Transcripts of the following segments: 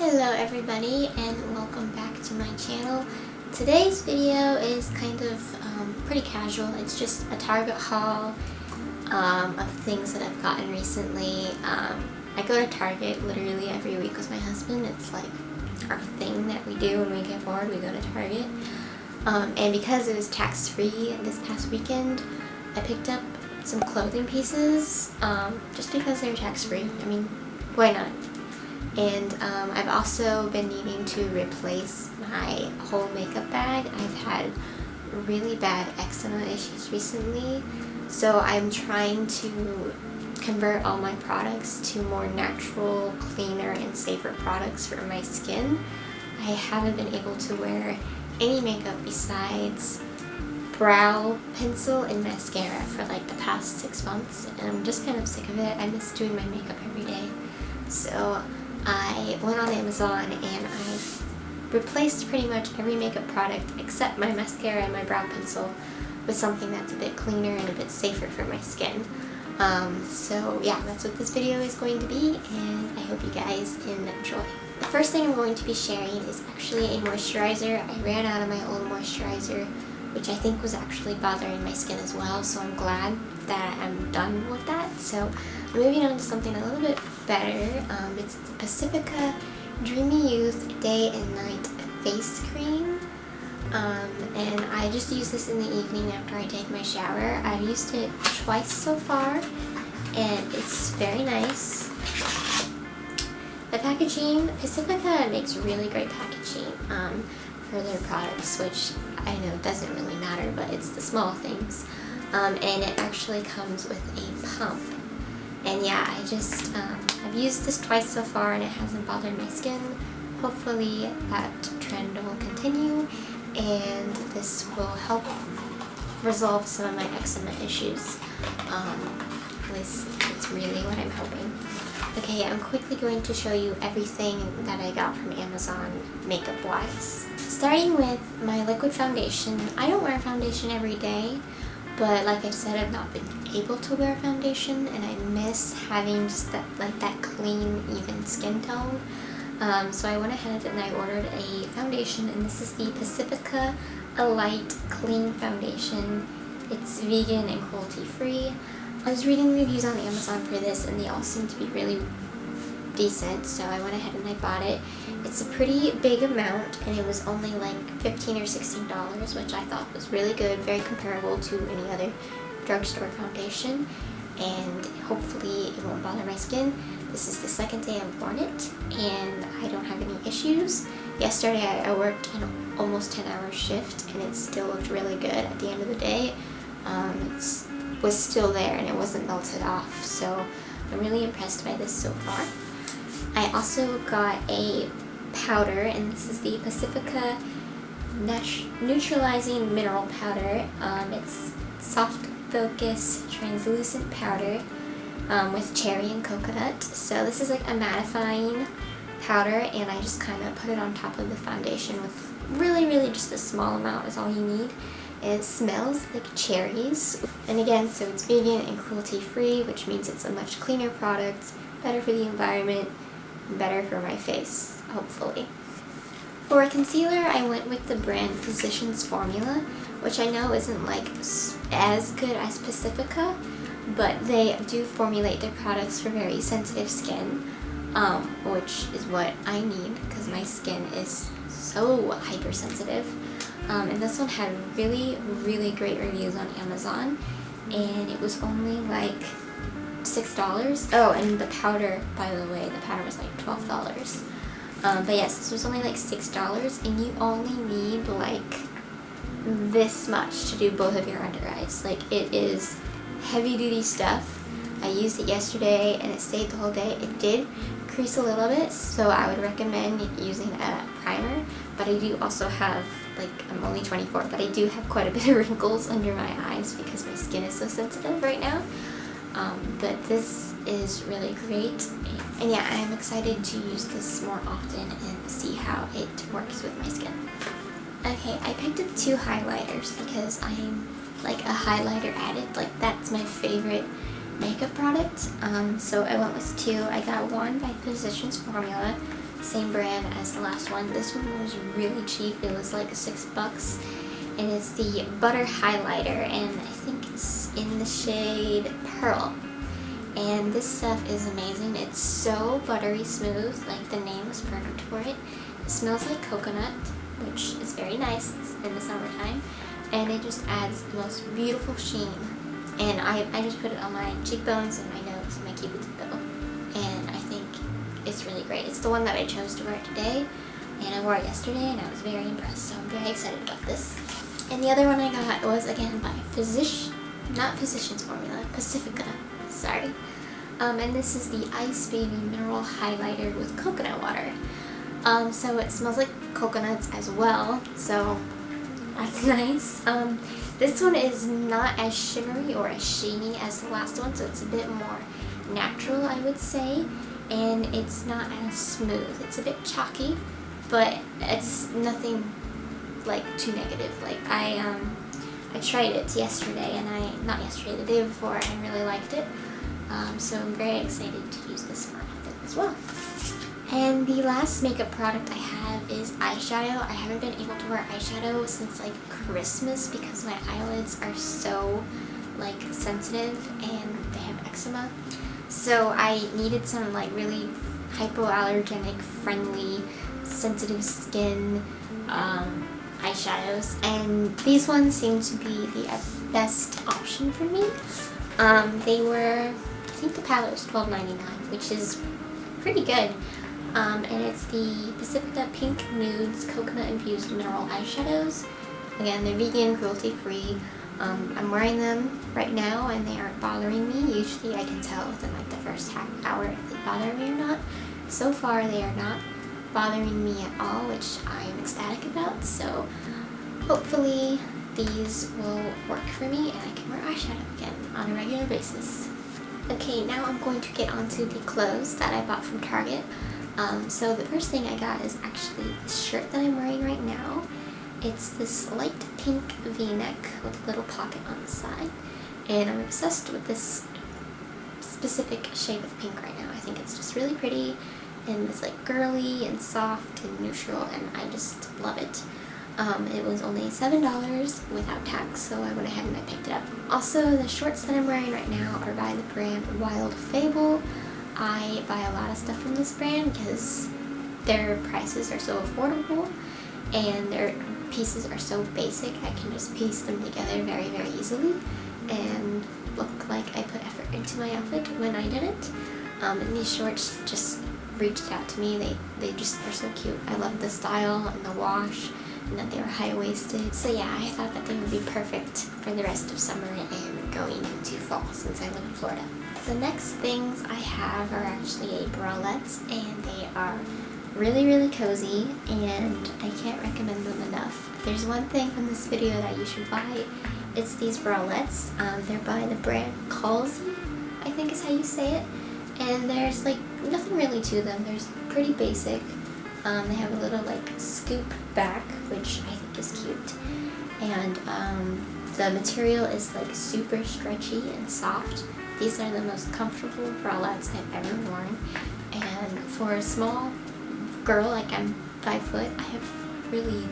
Hello everybody and welcome back to my channel. Today's video is kind of pretty casual. It's just a Target haul of things that I've gotten recently. I go to Target literally every week with my husband. It's like our thing that we do when we get bored, we go to Target. And because it was tax-free this past weekend, I picked up some clothing pieces just because they're tax-free. I mean, why not? And I've also been needing to replace my whole makeup bag. I've had really bad eczema issues recently, so I'm trying to convert all my products to more natural, cleaner, and safer products for my skin. I haven't been able to wear any makeup besides brow pencil and mascara for like the past 6 months, and I'm just kind of sick of it. I miss doing my makeup every day. So I went on Amazon and I've replaced pretty much every makeup product except my mascara and my brow pencil with something that's a bit cleaner and a bit safer for my skin. So yeah, that's what this video is going to be, and I hope you guys enjoy. The first thing I'm going to be sharing is actually a moisturizer. I ran out of my old moisturizer, which I think was actually bothering my skin as well, so I'm glad that I'm done with that. So I'm moving on to something a little bit better. It's the Pacifica Dreamy Youth Day and Night Face Cream. And I just use this in the evening after I take my shower. I've used it twice so far, and it's very nice. The packaging, Pacifica makes really great packaging for their products, which I know doesn't really matter, but it's the small things. And it actually comes with a pump. And yeah, I've used this twice so far and it hasn't bothered my skin. Hopefully that trend will continue and this will help resolve some of my eczema issues. At least it's really what I'm hoping. Okay, I'm quickly going to show you everything that I got from Amazon makeup wise. Starting with my liquid foundation. I don't wear foundation every day, but like I said, I've not been able to wear foundation, and I miss having just that clean, even skin tone. So I went ahead and I ordered a foundation, and this is the Pacifica A Light Clean Foundation. It's vegan and cruelty-free. I was reading reviews on Amazon for this, and they all seem to be really decent, so I went ahead and I bought it. It's a pretty big amount, and it was only like $15 or $16, which I thought was really good, very comparable to any other drugstore foundation, and hopefully it won't bother my skin. This is the second day I've worn it, and I don't have any issues. Yesterday I worked an almost 10-hour shift, and it still looked really good at the end of the day. It was still there, and it wasn't melted off, so I'm really impressed by this so far. I also got a powder, and this is the Pacifica Neutralizing Mineral Powder. It's soft focus translucent powder with cherry and coconut. So this is like a mattifying powder, and I just kind of put it on top of the foundation with really just a small amount is all you need. It smells like cherries, and again, so it's vegan and cruelty-free, which means it's a much cleaner product, better for the environment, better for my face, hopefully. For a concealer, I went with the brand Physicians Formula, which I know isn't like as good as Pacifica, but they do formulate their products for very sensitive skin, which is what I need because my skin is so hypersensitive. And this one had really great reviews on Amazon, and it was only like $6. Oh, and the powder, by the way, the powder was like $12. But yes, this was only like $6, and you only need like this much to do both of your under eyes. Like, it is heavy duty stuff. I used it yesterday and it stayed the whole day. It did crease a little bit, so I would recommend using a primer, but I do also have, like, I'm only 24, but I do have quite a bit of wrinkles under my eyes because my skin is so sensitive right now. But this is really great, and yeah, I'm excited to use this more often and see how it works with my skin. Okay, I picked up 2 highlighters because I'm like a highlighter addict. Like, that's my favorite makeup product. So I went with 2. I got one by Physicians Formula, same brand as the last one. This one was really cheap. It was like $6, and it's the Butter Highlighter, and I think it's in the shade Pearl. And this stuff is amazing. It's so buttery smooth, like the name was perfect for it. It smells like coconut, which is very nice in the summertime, and it just adds the most beautiful sheen. And I just put it on my cheekbones and my nose and my cupid's bow, and I think it's really great. It's the one that I chose to wear today, and I wore it yesterday, and I was very impressed, so I'm very excited about this. And the other one I got was, again, by Physicians Formula, Pacifica, sorry. And this is the Ice Baby Mineral Highlighter with coconut water. So it smells like coconuts as well, so that's nice. This one is not as shimmery or as sheeny as the last one, so it's a bit more natural, I would say, and it's not as smooth. It's a bit chalky, but it's nothing like too negative. Like I tried it yesterday, and not yesterday, the day before, and I really liked it. So I'm very excited to use this one as well. And the last makeup product I have is eyeshadow. I haven't been able to wear eyeshadow since like Christmas because my eyelids are so like sensitive and they have eczema. So I needed some like really hypoallergenic friendly sensitive skin eyeshadows, and these ones seem to be the best option for me. They were, I think the palette was $12.99, which is pretty good. And it's the Pacifica Pink Nudes Coconut Infused Mineral Eyeshadows. Again, they're vegan, cruelty-free. I'm wearing them right now, and they aren't bothering me. Usually I can tell within like the first half hour if they bother me or not. So far they are not bothering me at all, which I am ecstatic about. So hopefully these will work for me and I can wear eyeshadow again on a regular basis. Okay, now I'm going to get onto the clothes that I bought from Target. So the first thing I got is actually this shirt that I'm wearing right now. It's this light pink v-neck with a little pocket on the side, and I'm obsessed with this specific shade of pink right now. I think it's just really pretty, and it's like girly and soft and neutral, and I just love it. It was only $7 without tax, so I went ahead and I picked it up. Also, the shorts that I'm wearing right now are by the brand Wild Fable. I buy a lot of stuff from this brand because their prices are so affordable and their pieces are so basic. I can just piece them together very, very easily and look like I put effort into my outfit when I did it. And these shorts just reached out to me. They just are so cute. I love the style and the wash, and that they were high-waisted. So yeah, I thought that they would be perfect for the rest of summer and going into fall since I live in Florida. The next things I have are actually a bralettes, and they are really, really cozy, and I can't recommend them enough. If there's one thing from this video that you should buy, it's these bralettes. They're by the brand Calzy, I think is how you say it. And there's like nothing really to them. They're pretty basic. They have a little like scoop back, which I think is cute. And the material is like super stretchy and soft. These are the most comfortable bralettes I've ever worn. And for a small girl, like I'm 5 foot, I have really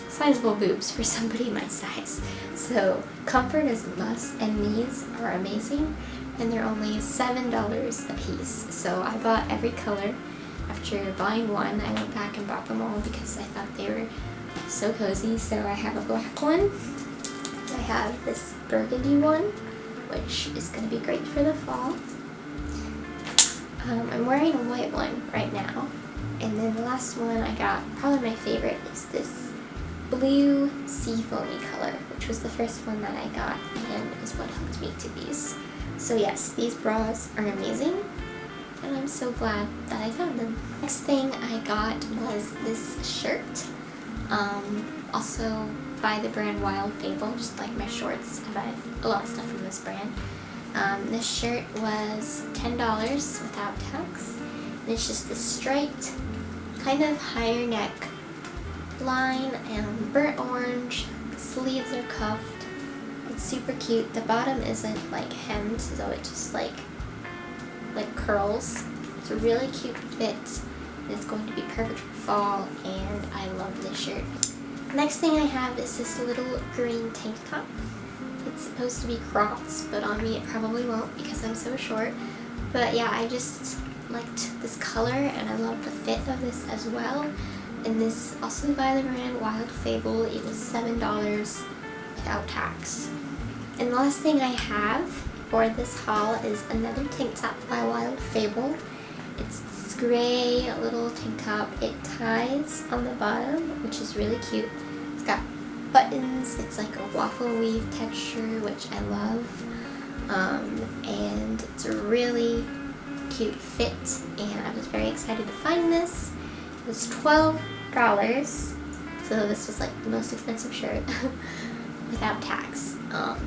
sizable boobs for somebody my size. So comfort is a must, and these are amazing. And they're only $7 a piece. So I bought every color. After buying one, I went back and bought them all because I thought they were so cozy. So I have a black one. I have this burgundy one, which is going to be great for the fall. I'm wearing a white one right now. And then the last one I got, probably my favorite, is this blue sea foamy color, which was the first one that I got and is what hooked me to these. So yes, these bras are amazing, and I'm so glad that I found them. Next thing I got was this shirt, also by the brand Wild Fable, just like my shorts. I buy a lot of stuff from this brand. This shirt was $10 without tax, and it's just this striped, kind of higher neck line and burnt orange. The sleeves are cuffed. It's super cute. The bottom isn't like hemmed, so it just like curls. It's a really cute fit, It's going to be perfect for fall, and I love this shirt. Next thing I have is this little green tank top. It's supposed to be cropped, but on me it probably won't because I'm so short. But yeah, I just liked this color, and I love the fit of this as well. And this, also by the brand Wild Fable, it was $7 without tax. And the last thing I have for this haul is another tank top by Wild Fable. It's this gray little tank top. It ties on the bottom, which is really cute. It's got buttons. It's like a waffle weave texture, which I love. And it's a really cute fit, and I was very excited to find this. It was $12, so this was like the most expensive shirt without tax.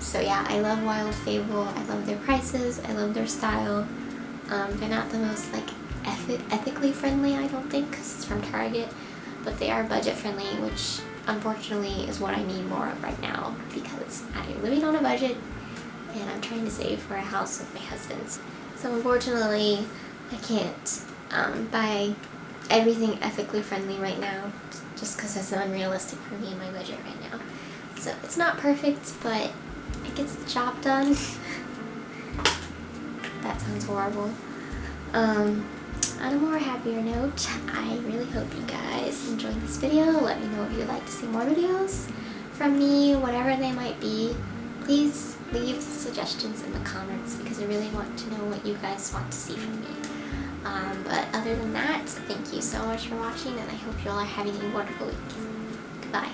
So yeah, I love Wild Fable. I love their prices. I love their style. They're not the most like ethically friendly, I don't think, because it's from Target, but they are budget friendly, which unfortunately is what I need more of right now because I'm living on a budget and I'm trying to save for a house with my husband. So unfortunately, I can't buy everything ethically friendly right now just because it's unrealistic for me and my budget right now. So it's not perfect, but it gets the job done. That sounds horrible. On a more happier note, I really hope you guys enjoyed this video. Let me know if you'd like to see more videos from me, whatever they might be. Please leave suggestions in the comments because I really want to know what you guys want to see from me. But other than that, thank you so much for watching, and I hope you all are having a wonderful week. Goodbye.